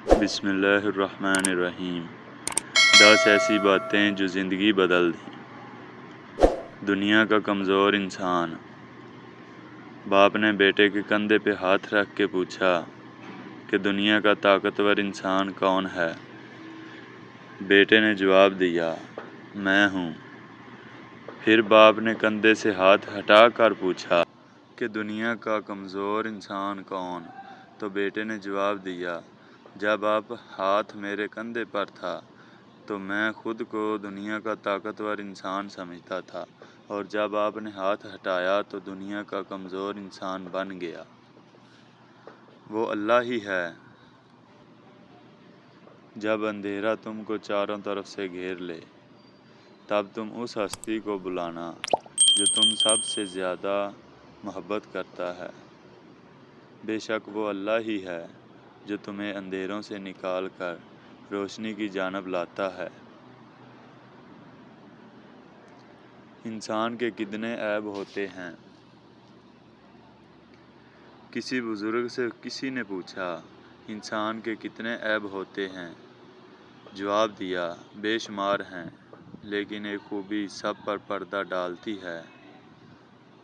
بسم اللہ الرحمن الرحیم۔ 10 ایسی باتیں جو زندگی بدل دیں۔ دنیا کا کمزور انسان۔ باپ نے بیٹے کے کندھے پہ ہاتھ رکھ کے پوچھا کہ دنیا کا طاقتور انسان کون ہے؟ بیٹے نے جواب دیا، میں ہوں۔ پھر باپ نے کندھے سے ہاتھ ہٹا کر پوچھا کہ دنیا کا کمزور انسان کون؟ تو بیٹے نے جواب دیا، جب آپ ہاتھ میرے کندھے پر تھا تو میں خود کو دنیا کا طاقتور انسان سمجھتا تھا، اور جب آپ نے ہاتھ ہٹایا تو دنیا کا کمزور انسان بن گیا۔ وہ اللہ ہی ہے۔ جب اندھیرا تم کو چاروں طرف سے گھیر لے، تب تم اس ہستی کو بلانا جو تم سب سے زیادہ محبت کرتا ہے۔ بے شک وہ اللہ ہی ہے جو تمہیں اندھیروں سے نکال کر روشنی کی جانب لاتا ہے۔ انسان کے کتنے عیب ہوتے ہیں؟ کسی بزرگ سے کسی نے پوچھا، انسان کے کتنے عیب ہوتے ہیں؟ جواب دیا، بے شمار ہیں، لیکن ایک خوبی سب پر پردہ ڈالتی ہے۔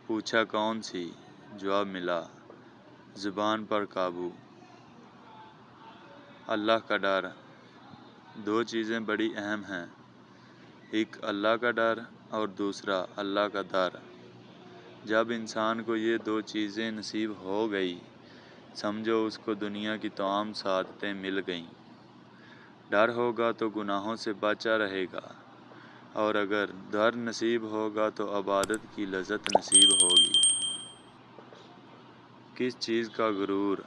پوچھا کون سی؟ جواب ملا، زبان پر قابو۔ اللہ کا ڈر۔ 2 چیزیں بڑی اہم ہیں، ایک اللہ کا ڈر اور دوسرا اللہ کا در۔ جب انسان کو یہ 2 چیزیں نصیب ہو گئی، سمجھو اس کو دنیا کی تمام سعادتیں مل گئیں۔ ڈر ہوگا تو گناہوں سے بچا رہے گا، اور اگر در نصیب ہوگا تو عبادت کی لذت نصیب ہوگی۔ کس چیز کا غرور؟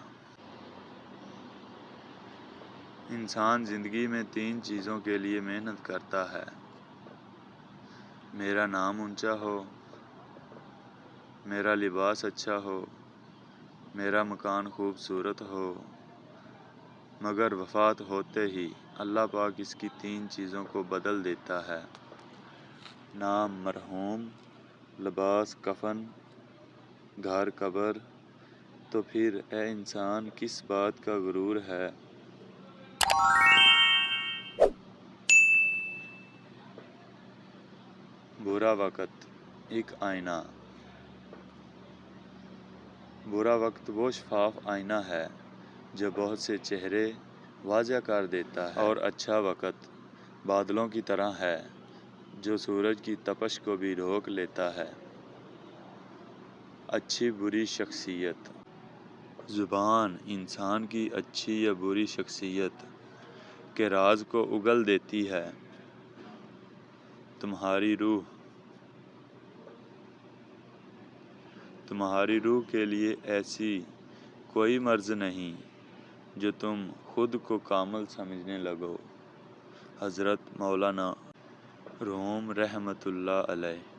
انسان زندگی میں 3 چیزوں کے لیے محنت کرتا ہے: میرا نام اونچا ہو، میرا لباس اچھا ہو، میرا مکان خوبصورت ہو۔ مگر وفات ہوتے ہی اللہ پاک اس کی 3 چیزوں کو بدل دیتا ہے: نام مرحوم، لباس کفن، گھر قبر۔ تو پھر اے انسان کس بات کا غرور ہے؟ برا وقت ایک آئینہ۔ برا وقت وہ شفاف آئینہ ہے جو بہت سے چہرے واضح کر دیتا ہے، اور اچھا وقت بادلوں کی طرح ہے جو سورج کی تپش کو بھی روک لیتا ہے۔ اچھی بری شخصیت۔ زبان انسان کی اچھی یا بری شخصیت کے راز کو اگل دیتی ہے۔ تمہاری روح کے لیے ایسی کوئی مرض نہیں جو تم خود کو کامل سمجھنے لگو۔ حضرت مولانا روم رحمۃ اللہ علیہ۔